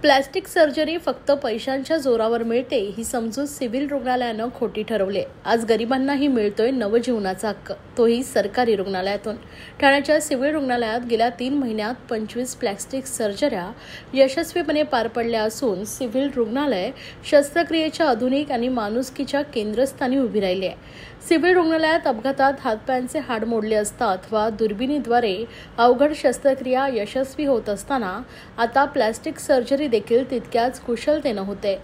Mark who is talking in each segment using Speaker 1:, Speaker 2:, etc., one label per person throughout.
Speaker 1: Plastic surgery फक्त पैशांच्या जोरावर मिळते ही समजूत सिव्हिल रुग्णालयानं खोटी ठरवली। आज गरिबांनाही मिळतोय नवजीवनाचा हक्क, तोही सरकारी रुग्णालयातून। ठाण्याच्या सिव्हिल रुग्णालयात गेल्या 3 महिन्यात 25 प्लॅस्टिक सर्जऱ्या यशस्वीपणे पार पडल्या असून सिव्हिल रुग्णालय शस्त्रक्रियेच्या आधुनिक आणि माणुसकीच्या केंद्रस्थानी उभी राहिली आहे। सिव्हिल रुग्णालयात अपघातात हातपायांचे हाड मोडले असता अथवा दुर्बिणीद्वारे अवघड शस्त्रक्रिया यशस्वी होत असताना आता प्लॅस्टिक सर्जरी देखील तितक्याच कुशलतेने होते।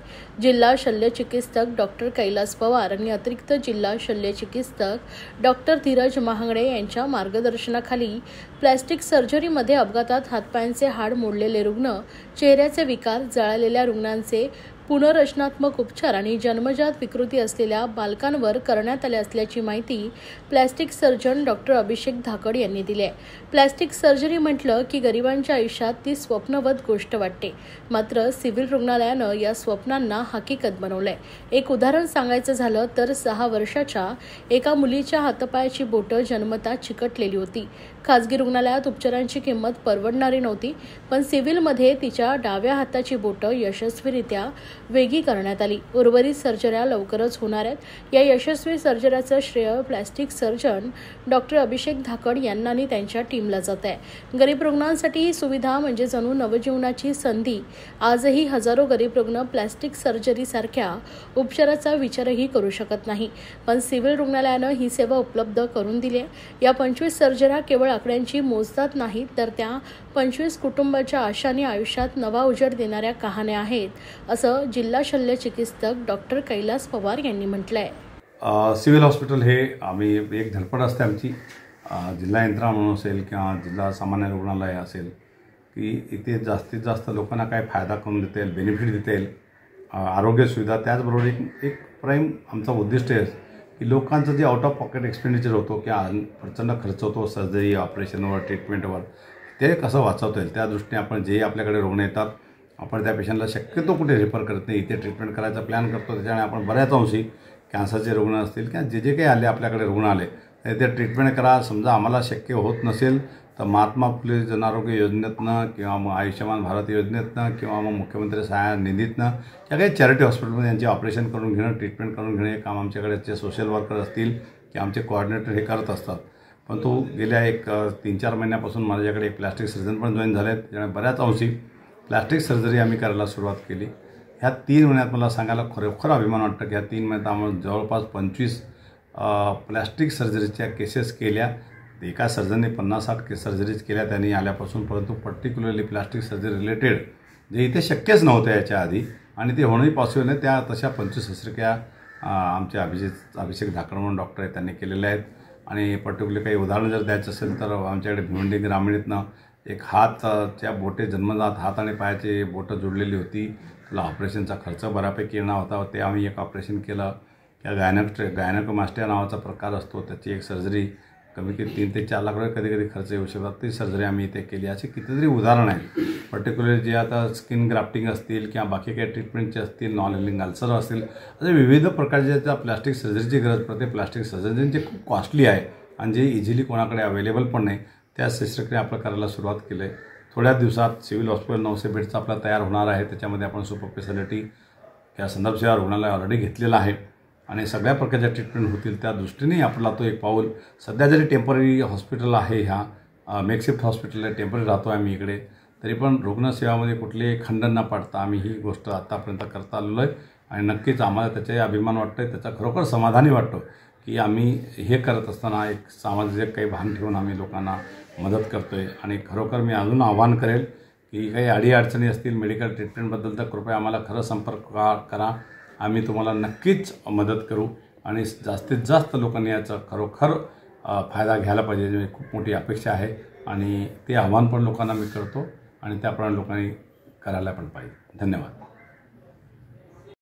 Speaker 1: जिल्हा शल्यचिकित्सक डॉक्टर कैलास पवार आणि अतिरिक्त जिल्हा शल्यचिकित्सक डॉक्टर धीरज महांगडे यांच्या मार्गदर्शनाखाली प्लॅस्टिक सर्जरीमध्ये अपघातात हातपायांचे हाड मोडलेले रुग्ण, चेहऱ्याचे विकार, जळालेल्या रुग्णांचे पुनर्रचनात्मक उपचार आणि जन्मजात विकृती असलेल्या बालकांवर करण्यात आले असल्याची माहिती प्लॅस्टिक सर्जन डॉक्टर अभिषेक धाकड यांनी दिली आहे। प्लॅस्टिक सर्जरी म्हटलं की गरिबांच्या आयुष्यात ती स्वप्नवत गोष्ट वाटते, मात्र सिव्हिल रुग्णालयानं या स्वप्नांना हकीकत बनवलंय। एक उदाहरण सांगायचं झालं तर 6 वर्षाच्या एका मुलीच्या हातापायाची बोटं जन्मतः चिकटलेली होती। खासगी रुग्णालयात उपचारांची किंमत परवडणारी नव्हती, पण सिव्हिलमध्ये तिच्या डाव्या हाताची बोटं यशस्वीरित्या वेगळी करण्यात आली। उर्वरित सर्जऱ्या लवकरच होणार आहेत। या यशस्वी सर्जरीचं श्रेय प्लॅस्टिक सर्जन डॉक्टर अभिषेक धाकड यांना आणि त्यांच्या टीमला जात आहे। गरीब रुग्णांसाठी ही सुविधा म्हणजे जणू नवजीवनाची संधी। आजही हजारो गरीब रुग्ण प्लॅस्टिक सर्जरी सारख्या उपचाराचा विचारही करू शकत नाही, पण सिव्हिल रुग्णालयानं ही सेवा उपलब्ध करून दिली आहे। या 25 सर्जऱ्या केवळ आकड्यांची मोजदाद नाहीत, तर त्या 25 कुटुंबाच्या आशांनी आयुष्यात नवा उजेड देणाऱ्या कहाण्या आहेत, असं जिल्हा शल्यचिकित्सक डॉक्टर कैलास पवार यांनी म्हटलंय।
Speaker 2: सिव्हिल हॉस्पिटल हे आम्ही एक धडपड असते आमची, जिल्हा यंत्रणा म्हणून असेल किंवा जिल्हा सामान्य रुग्णालय असेल, की इथे जास्तीत जास्त लोकांना काय फायदा करून देता येईल, बेनिफिट देता येईल, आरोग्य सुविधा। त्याचबरोबर एक प्राईम आमचा उद्दिष्ट आहे की लोकांचं जे आउट ऑफ पॉकेट एक्सपेंडिचर होतो किंवा प्रचंड खर्च होतो सर्जरी, ऑपरेशनवर, ट्रीटमेंटवर, ते कसं वाचवता येईल त्या दृष्टीने आपण जे आपल्याकडे रुग्ण येतात आपण त्या पेशंटला शक्यतो कुठे रेफर करत नाही, इथे ट्रीटमेंट करायचा प्लॅन करतो। त्याच्यामुळे आपण बऱ्याच अंशी कॅन्सरचे रुग्ण असतील किंवा जे काही आले आपल्याकडे रुग्ण आले तर ते ट्रीटमेंट करा। समजा आम्हाला शक्य होत नसेल तर महात्मा फुले जन आरोग्य योजनेतनं किंवा मग आयुष्यमान भारत योजनेतनं किंवा मग मुख्यमंत्री सहाय्य निधीतनं या काही चॅरिटी हॉस्पिटलमध्ये यांचे ऑपरेशन करून घेणं, ट्रीटमेंट करून घेणं हे काम आमच्याकडे जे सोशल वर्कर असतील किंवा आमचे कोऑर्डिनेटर हे करत असतात। पण तो गेल्या 3-4 महिन्यापासून माझ्याकडे एक प्लॅस्टिक सर्जन पण जॉईन झाले आहेत, त्यामुळे बऱ्याच अंशी प्लॅस्टिक सर्जरी आम्ही करायला सुरुवात केली। ह्या 3 महिन्यात मला सांगायला खरोखर अभिमान वाटतं की ह्या 3 महिन्यात आम्हाला जवळपास 25 प्लॅस्टिक सर्जरीच्या केसेस केल्या। एका सर्जनने 50-60 सर्जरीज केल्या त्यांनी आल्यापासून, परंतु पर्टिक्युलरली प्लॅस्टिक सर्जरी रिलेटेड जे इथे शक्यच नव्हतं याच्या आधी आणि ते होणंही पॉसिबल नाही, त्या तशा 25 शस्त्रक्रिया आमचे अभिषेक धाकड म्हणून डॉक्टर आहेत त्यांनी केलेल्या आहेत। आणि पर्टिक्युलर काही उदाहरणं जर द्यायचं असेल तर आमच्याकडे भिवंडी ग्रामीणतनं एक हातच्या बोटे जन्मजात हात आणि पायाची बोटं जोडलेली होती, त्याला ऑपरेशनचा खर्च बऱ्यापैकी येणार होता, ते आम्ही एक ऑपरेशन केलं। त्या गायनोकोमास्टिया नावाचा प्रकार असतो, त्याची एक सर्जरी कमी 3 ते 4 लाख रुपये कधी कधी खर्च येऊ शकतात, ती सर्जरी आम्ही इथे केली। अशी कितीतरी उदाहरणं आहेत। पर्टिक्युलर जे आता स्किन ग्राफ्टिंग असतील किंवा बाकी काही ट्रीटमेंटचे असतील, नॉन हिलिंग अल्सर असतील, असे विविध प्रकारचे ज्या प्लॅस्टिक सर्जरीची गरज पडते, प्लॅस्टिक सर्जरी जे खूप कॉस्टली आहे आणि जे इझिली कोणाकडे अवेलेबल पण नाही, त्या शस्त्रक्रिया आपण करायला सुरुवात केली आहे। थोड्या दिवसात सिव्हिल हॉस्पिटल 900 बेडचा आपला तयार होणार आहे, त्याच्यामध्ये आपण सुपर स्पेशालिटी या संदर्भ सेवा रुग्णालय ऑलरेडी घेतलेला आहे आणि सगळ्या प्रकारच्या ट्रीटमेंट होतील त्या दृष्टीने आपला तो एक पाऊल। सध्या जरी टेम्पररी हॉस्पिटल आहे, ह्या मेकशिफ्ट हॉस्पिटल आहे, टेम्पररी राहतो आम्ही इकडे, तरी पण रुग्णसेवामध्ये कुठलेही खंडन न पाडता आम्ही ही गोष्ट आतापर्यंत करता आलेलो आहे आणि नक्कीच आम्हाला त्याचाही अभिमान वाटतो आहे, त्याचा खरोखर समाधानी वाटतो की आम्ही हे करत असताना एक सामाजिक काही भान ठेवून आम्ही लोकांना मदत करतो आहे। आणि खरोखर मी अजून आवाहन करेल की काही अडीअडचणी असतील मेडिकल ट्रीटमेंटबद्दल तर कृपया आम्हाला खरं संपर्क करा, आम्ही तुम्हाला नक्कीच मदत करू आणि जास्तीत जास्त लोकांनी याचा खरोखर फायदा घ्यायला पाहिजे, म्हणजे खूप मोठी अपेक्षा आहे आणि ते आव्हान पण लोकांना मी करतो आणि त्याप्रमाणे लोकांनी करायला पण पाहिजे। धन्यवाद।